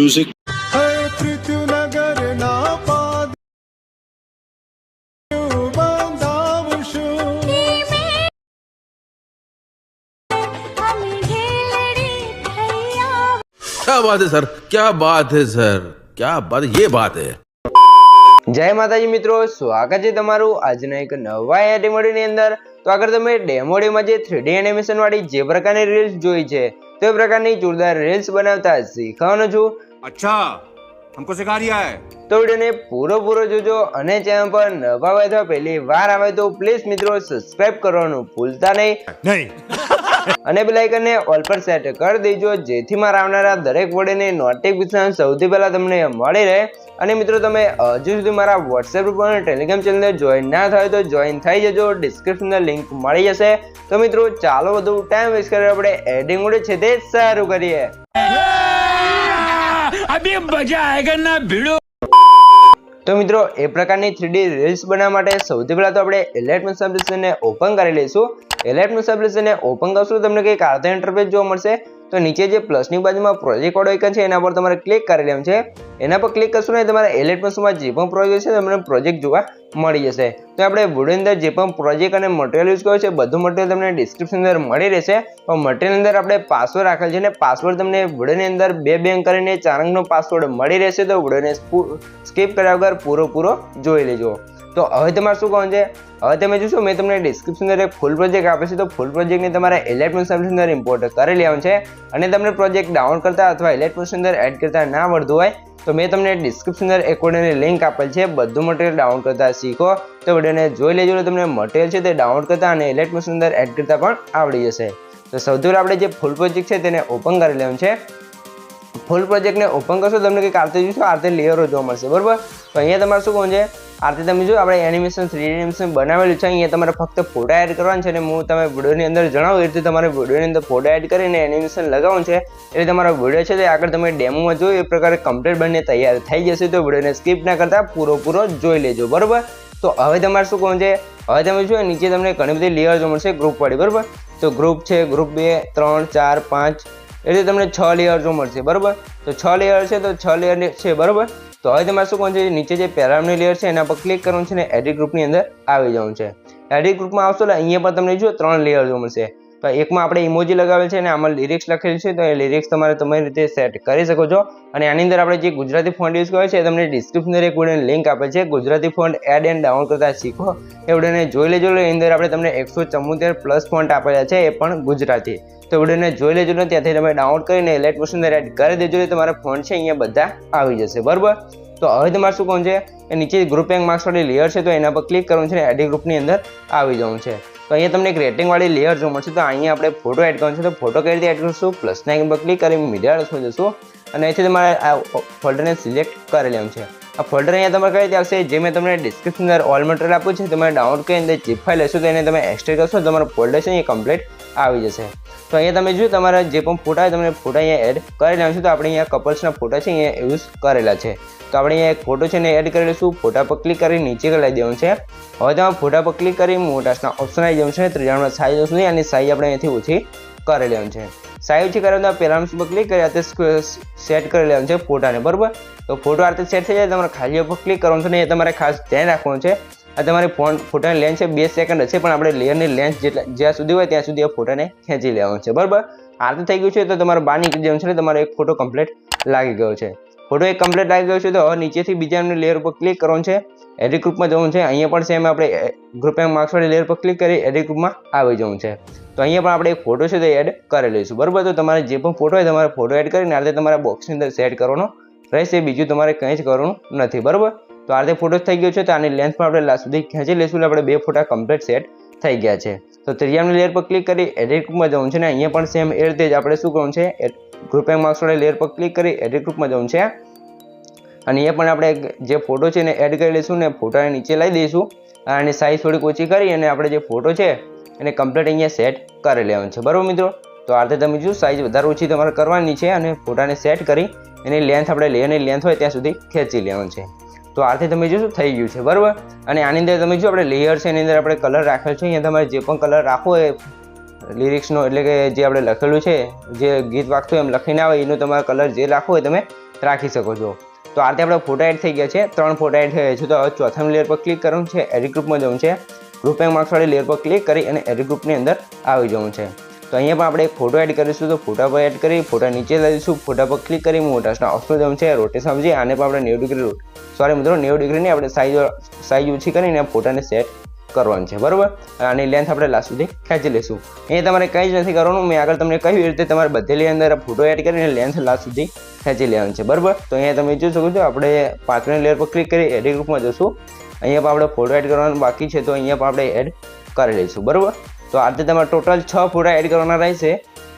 music. क्या बात है सर, क्या बात है सर, क्या बात है, ये बात है। જય માતાજી મિત્રો, સ્વાગત છે તમારું આજના એક નવા એડીમોડીની અંદર। તો આગળ તમે ડેમોડીમાં જે 3D એનિમેશન વાળી જે પ્રકારની રીલ્સ જોઈ છે તે પ્રકારની જોરદાર રીલ્સ બનાવતા શીખવાનો છું। अच्छा हमको सिखा रिया है। તો વિડીયોને પૂરો જોજો અને ચેનલ પર નવા હોય તો પહેલી વાર આવે તો પ્લીઝ મિત્રો સબસ્ક્રાઇબ કરવાનું ભૂલતા નહીં અને બેલ આઇકનને ઓલ પર સેટ કરી દેજો જેથી મારા આવનારા દરેક વિડીયોની નોટિફિકેશન સૌથી પહેલા તમને મળી રહે। અને મિત્રો તમે હજુ સુધી મારા WhatsApp ગ્રુપ અને Telegram ચેનલને જોઈન ના થાય તો જોઈન થઈ જજો, ડિસ્ક્રિપ્શનમાં લિંક મળી જશે। તો મિત્રો ચાલો વધુ ટાઈમ વેસ્ટ કરે આપણે એડિંગ મોડ છે તે શરૂ કરીએ। अभी मजा आएगा ना भिड़ो। તો મિત્રો એ પ્રકારની 3D રીલ્સ બનાવવા માટે સૌથી પહેલા તો આપણે ઇલાસ્ટ્રેટર એપ્લિકેશનને ઓપન કરી લઈશું। ઇલાસ્ટ્રેટર એપ્લિકેશનને ઓપન કરશો તમને કંઈક આ રીતે ઇન્ટરફેસ જોવા મળશે। તો નીચે જે પ્લસની બાજુમાં પ્રોજેક્ટ વાળો આઇકન છે એના પર તમારે ક્લિક કરી લેવાનું છે। એના પર ક્લિક કરશો ને તમારા ઇલાસ્ટ્રેટરમાં જે પણ પ્રોજેક્ટ છે તમને પ્રોજેક્ટ જોવા મળી જશે। તો આપણે વિડિયો અંદર જે પણ પ્રોજેક્ટ અને મટીરીયલ યુઝ કર્યો છે બધું મટીરીયલ તમને ડિસ્ક્રિપ્શન અંદર મળી રહેશે। તો મટીરીયલ અંદર આપણે પાસવર્ડ રાખેલ છે ને પાસવર્ડ તમને વિડિયોની અંદર બે અંક કરીને 4 અંકનો પાસવર્ડ મળી રહેશે। તો વિડિયોને સ્કીપ કર્યા વગર પૂરો જોઈ લેજો। તો હવે તમારે શું કરવાનું છે, હવે તમે જોશો મેં તમને ડિસ્ક્રિપ્શન અંદર એક ફૂલ પ્રોજેક્ટ આપે છે। તો ફૂલ પ્રોજેક્ટને તમારે ઇલાસ્ટ્રેટર એપ્લિકેશન અંદર ઇમ્પોર્ટ કરી લેવાનું છે। અને તમને પ્રોજેક્ટ ડાઉનલોડ કરતા અથવા ઇલાસ્ટ્રેટર અંદર એડ કરતા ના આવડતું હોય તો મેં તમને ડિસ્ક્રિપ્શન અંદર એક વિડિયોની લિંક આપેલ છે, બધું મટીરીયલ ડાઉનલોડ કરતા શીખો। તો વિડિયોને જોઈ લેજો, તમને મટીરીયલ છે તે ડાઉનલોડ કરતા અને ઇલાસ્ટ્રેટર અંદર એડ કરતા પણ આવડી જશે। તો સૌથી પહેલા આપણે જે ફૂલ પ્રોજેક્ટ છે તેને ઓપન કરી લેવાનું છે। ફૂલ પ્રોજેક્ટને ઓપન કરશો તમને કંઈક આરતે જોશો, આરતે લેયરો જોવા મળશે, બરાબર। તો અહીંયા તમારે શું કરવાનું છે, આરતે તમે જો આપણે એનિમેશન 3D એનિમેશન બનાવેલું છે। અહીંયા તમારે ફક્ત ફોટા એડ કરવાના છે અને હું તમે વિડીયોની અંદર જણાવું એ રીતે તમારે વિડીયોની અંદર ફોટા એડ કરીને એનિમેશન લગાવવાનું છે। એટલે તમારો વિડીયો છે તે આગળ તમે ડેમોમાં જોયું એ પ્રકારે કમ્પ્લીટ બનીને તૈયાર થઈ જશે। તો વિડીયોને સ્કીપ ના કરતા પૂરો જોઈ લેજો, બરાબર। તો હવે તમારે શું કરવાનું છે, હવે તમે જો નીચે તમને ઘણી બધી લેયર જોવા મળશે ગ્રુપ વાળી, બરાબર। તો ગ્રુપ છે, ગ્રુપ 2, 3, 4, 5 એટલે તમને 6 લેયર જોવા મળશે, બરાબર। તો 6 લેયર છે તો 6 લેયર છે, બરાબર। તો હવે તમારે શું કરવાનું છે, નીચે જે પેરાગ્રાફની લેયર છે એના પર ક્લિક કરવાનું છે ને એડિટ ગ્રુપની અંદર આવી જવાનું છે। એડિટ ગ્રુપમાં આવશો એટલે અહીંયા પર તમને જો 3 લેયર જોવા મળશે। તો એકમાં આપણે ઇમોજી લગાવેલ છે અને આમાં લિરિક્સ લખેલું છે। તો એ લિરિક્સ તમારે તમારી રીતે સેટ કરી શકો છો। અને આની અંદર આપણે જે ગુજરાતી ફોન્ટ યુઝ કર્યો છે તમને ડિસ્ક્રિપ્શન અંદર એક વિડિયોની લિંક આપે છે, Gujarati font add and download કરતા શીખો એ વિડિયોને જોઈ લેજો। એની અંદર આપણે તમને 174 પ્લસ ફોન્ટ આપેલા છે એ પણ ગુજરાતી। તો વિડિયોને જોઈ લેજો ને ત્યાંથી તમે ડાઉનલોડ કરીને ઇલાસ્ટ્રેટર અંદર એડ કરી દેજો એટલે તમારા ફોન્ટ છે અહીંયા બધા આવી જશે, બરાબર। તો હવે તમારે શું કરવાનું છે, એ નીચે ગ્રુપ રેન્ક માર્ક્સ વાળી લેયર છે તો એના પર ક્લિક કરવાનું છે ને એડિટ ગ્રુપની અંદર આવી જવાનું છે। તો અહીંયા તમને એક રેટિંગ વાળી લેયર જોવા મળશે। તો અહીંયા આપણે ફોટો એડ કરવાનો છે। તો ફોટો કઈ રીતે એડ કરશું, પ્લસના આઇકન પર ક્લિક કરી મીડિયા રસમાં જશું અને અહીંથી તમારે આ ફોલ્ડરને સિલેક્ટ કરી લેવાનું છે। આ ફોલ્ડર અહીંયા તમારે કઈ રીતે આવશે, જે મેં તમને ડિસ્ક્રિપ્શન અંદર ઓલ મટીરીયલ આપ્યું છે તમે ડાઉનલોડ કરીને અંદર zip ફાઇલ લેશો તો એને તમે એક્સટ્રેક્ટ કરશો તો તમારો ફોલ્ડર છે એ કમ્પ્લીટ આવી જશે। તો અહીંયા તમે જો તમારા જે પણ ફોટા હોય તમને ફોટા અહીંયા એડ કરી લેવાનું છે। તો આપણે અહીંયા કપલ્સના ફોટા છે અહીંયા યુઝ કરેલા છે। તો આપણે અહીંયા એક ફોટો છે ને એડ કરી લઈશું, ફોટા પર ક્લિક કરી નીચે કરી દેવાનું છે। હવે તમારે ફોટા પર ક્લિક કરી મોટાસના ઓપ્શન આવી જવાનું છે, ત્રિકોણમાં સાઈઝ ઓપ્શન અને સાઈઝ આપણે અહીંથી ઓછી કરી લેવાનું છે। સાઈઝ ઓછી કરવા પેરામીટર્સ પર ક્લિક કરી આ સેટ કરી લેવાનું છે ફોટાને, બરાબર। તો ફોટો આ રીતે સેટ થઈ જાય તમારે ખાલી ઉપર ક્લિક કરવાનું છે ને એ તમારે ખાસ ધ્યાન રાખવાનું છે। આ તમારી ફોટાની લેન્થ છે 2 સેકન્ડ હશે પણ આપણે લેયરની લેન્થ જ્યાં સુધી હોય ત્યાં સુધી આ ફોટાને ખેંચી લેવાનું છે, બરાબર। આ રીતે થઈ ગયું છે તો તમારે બહાર નીકળી જવાનું છે, તમારો એક ફોટો કમ્પ્લીટ લાગી ગયો છે। ફોટો એક કમ્પ્લીટ લાગી ગયો છે તો હવે નીચેથી બીજાની લેયર ઉપર ક્લિક કરવાનું છે, એડિટ ગ્રુપમાં જવાનું છે। અહીંયા પણ સેમ આપણે ગ્રુપ એન્ડ માર્ક્સ વાળી લેયર પર ક્લિક કરી એડિટ ગ્રુપમાં આવી જવાનું છે। તો અહીંયા પણ આપણે એક ફોટો છે તે એડ કરી લઈશું, બરાબર। તો તમારે જે પણ ફોટો હોય તમારે ફોટો એડ કરીને આ રીતે તમારા બોક્સની અંદર સેટ કરવાનો રહેશે, બીજું તમારે કંઈ જ કરવાનું નથી, બરાબર। તો આ રીતે ફોટો થઈ ગયો છે તો આની લેન્થ પણ આપણે લાસ્ટ સુધી ખેંચી લઈશું એટલે આપણે 2 ફોટા કમ્પ્લીટ સેટ થઈ ગયા છે। તો ત્રીજાની લેયર પર ક્લિક કરી એડિટ ગ્રુપમાં જવાનું છે ને અહીંયા પણ સેમ એ રીતે જ આપણે શું કરવાનું છે, ગ્રુપ એન્ડ માર્ક્સ વાળી લેયર પર ક્લિક કરી એડિટ ગ્રુપમાં જવાનું છે અને અહીંયા પણ આપણે જે ફોટો છે એને એડ કરી લઈશું ને ફોટાને નીચે લઈ દઈશું અને સાઈઝ થોડીક ઓછી કરી અને આપણે જે ફોટો છે એને કમ્પ્લીટ અહીંયા સેટ કરી લેવાનું છે, બરાબર મિત્રો। તો આ રીતે તમે જો સાઈઝ વધારે ઓછી તમારે કરવાની છે અને ફોટાને સેટ કરી એની લેન્થ આપણે લેયરની લેન્થ હોય ત્યાં સુધી ખેંચી લેવાનું છે। તો આ રીતે તમે જોશો થઈ ગયું છે, બરાબર। અને આની અંદર તમે જો આપણે લેયર છે એની અંદર આપણે કલર રાખેલ છે, અહીંયા તમારે જે પણ કલર રાખવો હોય લિરિક્સનો એટલે કે જે આપણે લખેલું છે જે ગીત વાગતું એમ લખીને આવે એનો તમારે કલર જે રાખવો હોય તમે રાખી શકો છો. તો આ રીતે આપણે ફોટા એડ થઈ ગયા છે, 3 ફોટા એડ થયા છે. તો હવે ચોથા લેયર પર ક્લિક કરવાનું છે, એડિટ ગ્રુપમાં જવું છે, ગ્રુપ એન્ડ માર્ક્સ વાળી લેયર પર ક્લિક કરી અને એડિટ ગ્રુપની અંદર આવી જવું છે. તો અહીંયા પણ આપણે એક ફોટો એડ કરીશું. તો ફોટા પર એડ કરી ફોટા નીચે લઈ જઈશું, ફોટા પર ક્લિક કરી મોટાસના ઓપ્શન જવું છે, રોટેશન સમજી આને પણ આપણે 90 ડિગ્રી સોરી મિત્રો 90 ડિગ્રીની આપણે સાઈઝ ઓછી કરીને ફોટાને સેટ કરવાનું છે, બરાબર. આની લેન્થ આપણે લાસ્ટ સુધી ખેંચી લઈશું. અહીંયા તમારે કંઈ જ નથી કરવાનું, મેં આગળ તમને કહ્યું એ રીતે તમારે બધેલી અંદર ફોટો એડ કરીને લેન્થ લાસ્ટ સુધી ખેંચી લેવાનું છે, બરાબર. તો અહીંયા તમે જોઈ શકો છો આપણે 5મી લેયર પર ક્લિક કરી એડિટ ગ્રુપમાં જશું. અહીંયા પણ આપણે ફોટો એડ કરવાનું બાકી છે, તો અહીંયા પણ આપણે એડ કરી લઈશું, બરાબર. તો આ રીતે તમારે ટોટલ 6 ફોટા એડ કરવાના રહેશે.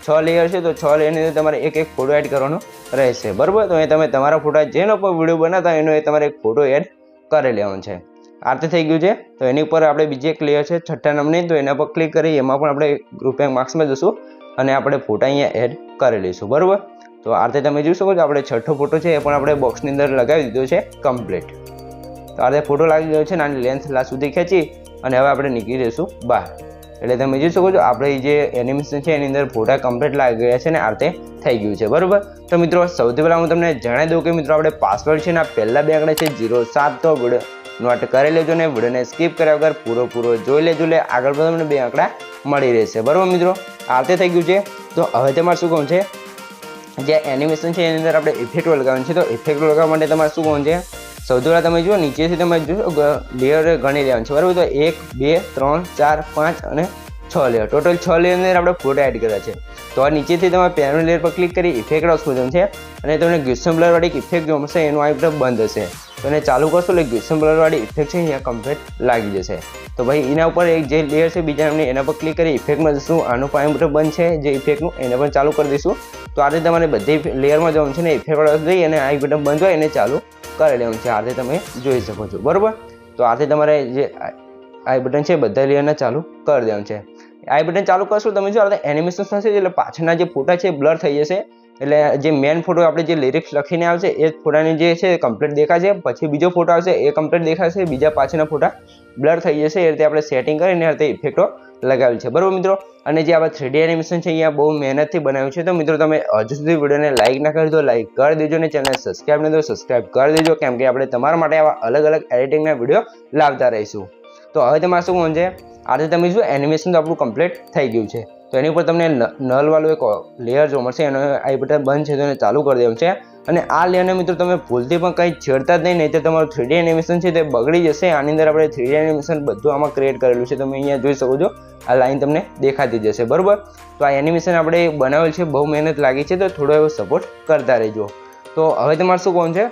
6 લેયર છે, તો 6 લેયરની અંદર તમારે એક ફોટો એડ કરવાનો રહેશે, બરાબર. તો અહીંયા તમે તમારા ફોટા જેનો પણ વિડીયો બનાવતા એનો એ તમારે એક ફોટો એડ કરી લેવાનો છે. આ રીતે થઈ ગયું છે. તો એની ઉપર આપણે બીજી એક લેયર છે 6ઠ્ઠા નંબરની, તો એના પર ક્લિક કરી એમાં પણ આપણે ગ્રુપ એન્ડ માર્ક્સમાં જશું અને આપણે ફોટા અહીંયા એડ કરી લઈશું, બરાબર. તો આ રીતે તમે જોઈ શકો છો આપણે 6ઠ્ઠો ફોટો છે એ પણ આપણે બોક્સની અંદર લગાવી દીધો છે કમ્પ્લીટ. તો આ રીતે ફોટો લાગી ગયો છે ને આની લેન્થ લાસ્ટ સુધી ખેંચી અને હવે આપણે નીકળી જઈશું બહાર. એટલે તમે જોઈ શકો છો આપણે જે એનિમેશન છે એની અંદર ફોટા કમ્પ્લીટ લાગી ગયા છે ને આ રીતે થઈ ગયું છે, બરાબર. તો મિત્રો સૌથી પહેલાં હું તમને જણાવી દઉં કે મિત્રો આપણે પાસવર્ડ છે ને આ પહેલા 2 આંકડા છે 07, તો વિડીયો નોટ કરી લેજો ને વિડીયોને સ્કીપ કર્યા વગર પૂરો જોઈ લેજો. એટલે આગળ પણ તમને 2 આંકડા મળી રહેશે, બરાબર મિત્રો. આ રીતે થઈ ગયું છે. તો હવે તમારે શું કહું છે, જે એનિમેશન છે એની અંદર આપણે ઇફેક્ટ લગાવવાનું છે. તો ઇફેક્ટ લગાવવા માટે તમારે શું કહું છે, સૌથી પહેલાં તમે જુઓ નીચેથી તમે જોશો લેયર ગણી લેવાનું છે, બરાબર. તો 1 2 3 4 5 અને 6 લેયર, ટોટલ 6 લેયરની અંદર આપણે ફોટા એડ કર્યા છે. તો આ નીચેથી તમે પહેલું લેયર પર ક્લિક કરી ઇફેક્ટ ઓપ્શન છે અને તમને ગ્યુસમ બ્લર વાળી ઇફેક્ટ જો મળશે એનું આ એકદમ બંધ હશે. તો એને ચાલુ કરશો એટલે ગ્યુસમ બ્લર વાળી ઇફેક્ટ છે અહીંયા કમ્પ્લીટ લાગી જશે. તો ભાઈ એના ઉપર એક જે લેયર છે બીજા નામની એના પર ક્લિક કરી ઇફેક્ટમાં જશું. આનું પાઇમ બટન બંધ છે જે ઇફેક્ટનું એને પણ ચાલુ કરી દઈશું. તો આ રીતે તમારે બધી લેયરમાં જવાનું છે ને ઇફેક્ટ જઈ અને આ બટન બંધ હોય એને ચાલુ કરી લેવાનું છે. આ રીતે તમે જોઈ શકો છો, બરાબર. તો આ રીતે તમારે જે આઈ બટન છે બધા લેયરના ચાલુ કરી દેવાનું છે. આઈ બટન ચાલુ કરશો તમે જો આ રીતે એનિમેશન થશે એટલે પાછળના જે ફોટા છે બ્લર થઈ જશે. એટલે જે મેન ફોટો આપણે જે લિરિક્સ લખીને આવશે એ જ ફોટાની જે છે કમ્પ્લીટ દેખાશે. પછી બીજો ફોટો આવશે એ કમ્પ્લીટ દેખાશે, બીજા પાછળના ફોટા બ્લર થઈ જશે. એ રીતે આપણે સેટિંગ કરીને આ રીતે ઇફેક્ટો લગાવેલ છે, બરાબર મિત્રો. અને જે આપણે 3D એનિમેશન છે અહીંયા બહુ મહેનતથી બનાવ્યું છે. તો મિત્રો તમે હજુ સુધી વિડીયોને લાઇક ના કરી દો, લાઇક કરી દેજો અને ચેનલ સબસ્ક્રાઈબ ન દો સબસ્ક્રાઈબ કરી દેજો, કેમ કે આપણે તમારા માટે આવા અલગ અલગ એડિટિંગના વિડીયો લાવતા રહીશું. તો હવે તમારે શું કહું છે, આ રીતે તમે જો એનિમેશન તો આપણું કમ્પ્લીટ થઈ ગયું છે. તો એની ઉપર તમને નલ વાળું એક લેયર જોવા મળશે, એનો આઈ બટન બંધ છે તો એને ચાલુ કરી દેવાનું છે. અને આ લેયરને મિત્રો તમે ભૂલથી પણ કંઈ છેડતા જ નહીં તો તમારું 3D એનિમેશન છે તે બગડી જશે. આની અંદર આપણે 3D એનિમેશન બધું આમાં ક્રિએટ કરેલું છે, તમે અહીંયા જોઈ શકો છો. આ લાઈન તમને દેખાતી જશે, બરાબર. તો આ એનિમેશન આપણે બનાવેલ છે, બહુ મહેનત લાગી છે, તો થોડો એવો સપોર્ટ કરતા રહેજો. તો હવે તમારે શું કહું છે,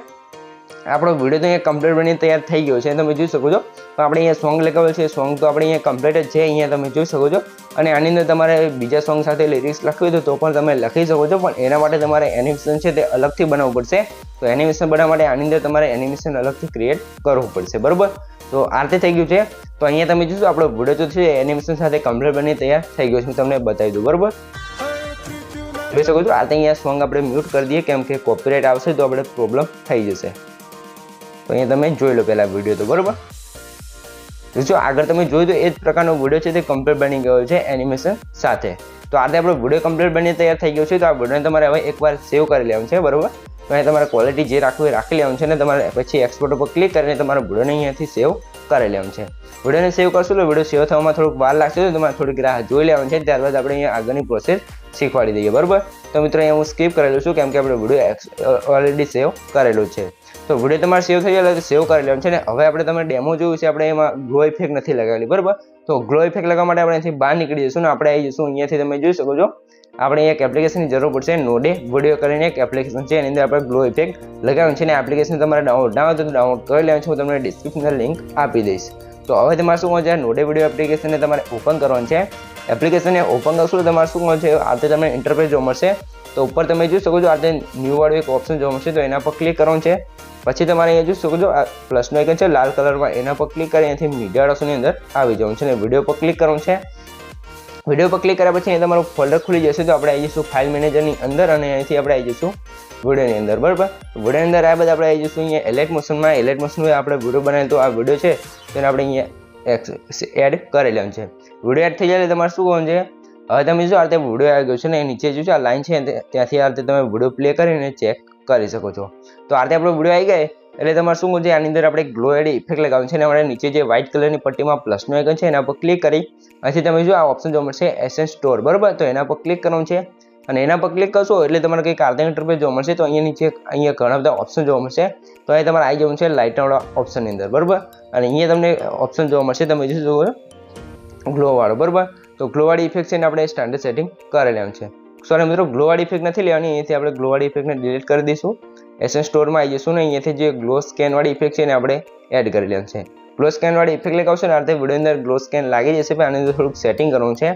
આપણો વિડીયો તો અહીંયા કમ્પ્લીટ બનીને તૈયાર થઈ ગયો છે, તમે જોઈ શકો છો. તો આપણે અહીંયા સોંગ લગાવેલ છે, સોંગ તો આપણે અહીંયા કમ્પ્લીટ જ છે, અહીંયા તમે જોઈ શકો છો. અને આની અંદર તમારે બીજા સોંગ સાથે લિરિક્સ લખવી હોય તો પણ તમે લખી શકો છો, પણ એના માટે તમારે એનિમેશન છે તે અલગથી બનાવવું પડશે. તો એનિમેશન બનાવવા માટે આની અંદર તમારે એનિમેશન અલગથી ક્રિએટ કરવું પડશે, બરાબર. તો આ રીતે થઈ ગયું છે. તો અહીંયા તમે જોશો આપણો વિડીયો તો છે એનિમેશન સાથે કમ્પ્લીટ બની તૈયાર થઈ ગયો છે, હું તમને બતાવી દઉં, બરાબર. જોઈ શકો છો. આ અહીંયા સોંગ આપણે મ્યુટ કરી દઈએ, કેમ કે કોપીરાઇટ આવશે તો આપણે પ્રોબ્લેમ થઈ જશે. તો અહીંયા તમે જોઈ લો પહેલાં વિડીયો તો, બરાબર. જો આગળ તમે જોયું તો એ જ પ્રકારનો વિડીયો છે તે કમ્પ્લીટ બની ગયો છે એનિમેશન સાથે. તો આ રીતે આપણો વિડીયો કમ્પ્લીટ બની તૈયાર થઈ ગયો છે. તો આ વિડીયોને તમારે હવે એકવાર સેવ કરી લેવાનું છે, બરાબર. તો અહીંયા તમારે ક્વોલિટી જે રાખવું એ રાખી લેવાનું છે ને તમારે પછી એક્સપોર્ટ ઉપર ક્લિક કરીને તમારા વિડીયોને અહીંયાથી સેવ કરી લેવાનું છે. વિડીયોને સેવ કરશો તો વિડીયો સેવ થવામાં થોડુંક વાર લાગશે, તો તમારે થોડીક રાહ જોઈ લેવાની છે. ત્યારબાદ આપણે અહીંયા આગળની પ્રોસેસ શીખવાડી દઈએ, બરાબર. તો મિત્રો અહીંયા હું સ્કીપ કરેલું છું, કેમ કે આપણે વિડીયો ઓલરેડી સેવ કરેલો છે. તો વિડીયો તમારે સેવ થઈ જાય તો સેવ કરી લેવાનું છે. ને હવે આપણે તમે ડેમો જોયું છે, આપણે એમાં ગ્લો ઇફેક્ટ નથી લગાવેલી, બરાબર. તો ગ્લો ઇફેક્ટ લગાવવા માટે આપણે અહીંથી બહાર નીકળી જઈશું ને આપણે આવી જઈશું અહીંયાથી તમે જોઈ શકો છો. આપણે એક એપ્લિકેશનની જરૂર પડશે, નોડે વિડીયો કરીને એક એપ્લિકેશન છે, એની અંદર આપણે ગ્લો ઇફેક્ટ લગાવવાનું છે. ને એપ્લિકેશન તમારે ડાઉનલોડ ના હોય તો ડાઉનલોડ કરી લેવાનું છે, હું તમને ડિસ્ક્રિપ્શનની લિંક આપી દઈશ. તો હવે તમારે શું છે, નોડે વિડીયો એપ્લિકેશનને તમારે ઓપન કરવાનું છે. એપ્લિકેશનને ઓપન કરશો તો તમારે શું છે, આ રીતે તમને ઇન્ટરફેસ જોવા મળશે. તો ઉપર તમે જોઈ શકો છો આ રીતે ન્યૂ વાળું એક ઓપ્શન જોવા મળશે, તો એના પર ક્લિક કરવાનું છે. પછી તમારે અહીંયા જોઈ શકો છો આ પ્લસનો આઇકન છે લાલ કલરમાં, એના પર ક્લિક કરી અહીંયાથી મીડિયા ઓપ્શનની અંદર આવી જવાનું છે ને વિડીયો પર ક્લિક કરવાનું છે. વિડીયો પર ક્લિક કર્યા પછી અહીં તમારું ફોલ્ડર ખુલી જશે. તો આપણે આવી જઈશું ફાઇલ મેનેજરની અંદર અને અહીંથી આપણે આવી જઈશું વિડીયોની અંદર, બરાબર. વિડીયોની અંદર આ બધા આપણે આવી જઈશું અહીંયા એલેટ મોશનમાં. એલેટ મોશનમાં આપણે વિડીયો બનાવેલ તો આ વિડીયો છે તેને આપણે અહીંયા એડ કરી લેવાનું છે. વિડીયો એડ થઈ જાય તમારે શું કરવાનું છે, હવે તમે જો આ રીતે વિડીયો આવી ગયો છે ને નીચે જો આ લાઈન છે ત્યાંથી આ રીતે તમે વિડીયો પ્લે કરીને ચેક કરી શકો છો. તો આ રીતે આપણો વિડીયો આવી ગયો એટલે તમારે શું છે આની અંદર આપણે ગ્લો એડ ઇફેક્ટ લગાવવાનું છે અને આપણે નીચે જે વ્હાઇટ કલરની પટ્ટીમાં પ્લસનું આઇકન છે એના પર ક્લિક કરી અહીંથી તમે જો આ ઓપ્શન જોવા મળશે એસેન્સ સ્ટોર, બરાબર. તો એના પર ક્લિક કરવાનું છે અને એના પર ક્લિક કરશો એટલે તમારે કંઈક આ રીતે ઇન્ટરફેસ જોવા મળશે. તો અહીંયા નીચે અહીંયા ઘણા બધા ઓપ્શન જોવા મળશે. તો અહીં તમારે આવી જવાનું છે લાઇટવાળા ઓપ્શનની અંદર, બરાબર. અને અહીંયા તમને ઓપ્શન જોવા મળશે, તમે જોશો ગ્લોવાળો, બરાબર. તો ગ્લોવાળી ઇફેક્ટ છે ને આપણે સ્ટાન્ડર્ડ સેટિંગ કરી લેવાનું છે. સોરી મિત્રો, ગ્લોવાળી ઇફેક્ટ નથી લેવાની. અહીંયાથી આપણે ગ્લોવાળી ઇફેક્ટને ડિલીટ કરી દઈશું. એસેન્સ સ્ટોરમાં આવી જઈશું ને અહીંયાથી જે ગ્લો સ્કેનવાળી ઇફેક્ટ છે ને આપણે એડ કરી લેવાનું છે. ગ્લો સ્કેનવાળી ઇફેક્ટ લગાવશો ને આ રીતે વિડીયો અંદર ગ્લો સ્કેન લાગી જશે. પણ આની અંદર થોડુંક સેટિંગ કરવાનું છે.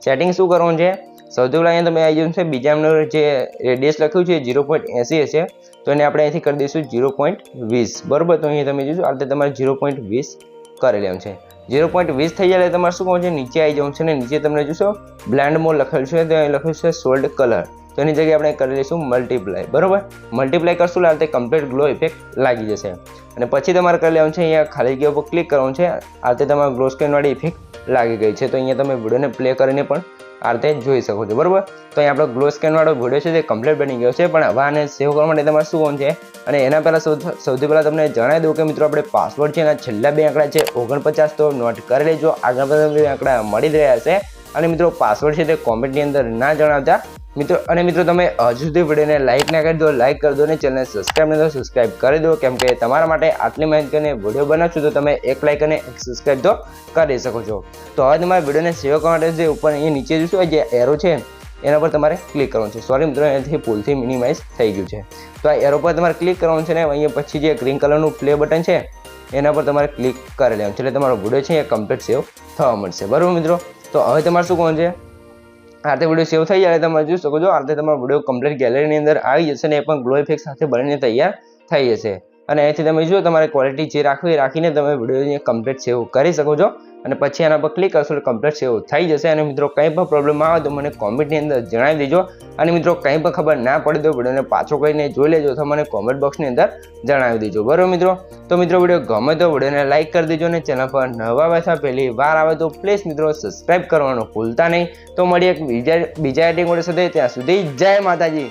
સેટિંગ શું કરવાનું છે? સૌથી પહેલાં અહીંયા તમે આવી જવાનું છે બીજા નંબર જે રેડિયસ લખ્યું છે 0.80 હશે તો એને આપણે અહીંથી કરી દઈશું 0.20, બરાબર. તો અહીંયા તમે જોશો આ રીતે તમારે 0.20 કરી લેવાનું છે. 0.20 થઈ જાય એટલે તમારે શું કહું છે નીચે આવી જવાનું છે ને નીચે તમને જોશો બ્લેન્ડ મોડ લખેલું છે તો અહીં લખ્યું છે સોલ્ડ કલર. તો એની જગ્યાએ આપણે કરી લઈશું મલ્ટીપ્લાય, બરાબર. મલ્ટીપ્લાય કરશું એટલે કમ્પ્લીટ ગ્લો ઇફેક્ટ લાગી જશે. અને પછી તમારે કરી લેવાનું છે અહીંયા ખાલી જગ્યા ઉપર ક્લિક કરવાનું છે. આ રીતે તમારે ગ્લો સ્કેનવાળી ઇફેક્ટ લાગી ગઈ છે. તો અહીંયા તમે વિડીયોને પ્લે કરીને પણ આ રીતે જોઈ શકો છો, બરાબર. તો અહીં આપણો ગ્લો સ્કેનવાળો વિડીયો છે તે કમ્પ્લીટ બની ગયો છે. પણ હવે આને સેવ કરવા માટે તમારે શું કરવાનું છે અને એના પહેલાં સૌથી પહેલાં તમને જણાવી દઉં કે મિત્રો આપણે પાસવર્ડ છે એના છેલ્લા 2 આંકડા છે 49 તો નોટ કરી લેજો. આગળ બધા 2 આંકડા મળી જ રહ્યા હશે. અને મિત્રો પાસવર્ડ છે તે કોમેન્ટની અંદર ના જણાવતા મિત્રો. અને મિત્રો તમે હજુ સુધી વિડીયોને લાઇક ના કરી દો, લાઇક કરી દો અને ચેનલને સબસ્ક્રાઈબ ન તો સબસ્ક્રાઈબ કરી દો. કેમ કે તમારા માટે આટલી માહિતી અને વિડીયો બનાવશું તો તમે એક લાઇક અને એક સબસ્ક્રાઈબ તો કરી શકો છો. તો હવે તમારે વિડીયોને સેવ કરવા માટે જે ઉપર અહીંયા નીચે જોશો જે એરો છે એના પર તમારે ક્લિક કરવાનું છે. સોરી મિત્રો, એનાથી ભૂલથી મિનિમાઇઝ થઈ ગયું છે. તો આ એરો પર તમારે ક્લિક કરવાનું છે ને અહીંયા પછી જે ગ્રીન કલરનું પ્લે બટન છે એના પર તમારે ક્લિક કરી લેવાનું છે એટલે તમારો વિડીયો છે એ કમ્પ્લીટ સેવ થવા મળશે, બરાબર મિત્રો. તો હવે તમારે શું કરવાનું છે આ રીતે વિડીયો સેવ થઈ જાય તમે જોઈ શકો છો આ રીતે તમારો વિડીયો કમ્પ્લીટ ગેલેરીની અંદર આવી જશે ને એ પણ ગ્લો ઇફેક્ટ સાથે બનીને તૈયાર થઈ જશે. અને અહીંથી તમે જો તમારે ક્વોલિટી જે રાખવી રાખીને તમે વિડીયોને કમ્પ્લીટ સેવ કરી શકો છો. અને પછી આના પર ક્લિક કરશો એટલે કમ્પ્લીટ સેવ થઈ જશે. અને મિત્રો કંઈ પણ પ્રોબ્લેમ આવે તો મને કોમેન્ટની અંદર જણાવી દેજો. અને મિત્રો કંઈ પણ ખબર ના પડી તો વિડીયોને પાછો કરીને જોઈ લેજો તો મને કોમેન્ટ બોક્સની અંદર જણાવી દેજો, બરાબર મિત્રો. તો મિત્રો વિડીયો ગમે તો વિડીયોને લાઇક કરી દેજો અને ચેનલ પર નવા બેઠા પહેલી વાર આવે તો પ્લીઝ મિત્રો સબસ્ક્રાઈબ કરવાનું ભૂલતા નહીં. તો મળીએ એક બીજા એડિટિંગ વિડીયો સાથે, ત્યાં સુધી જય માતાજી.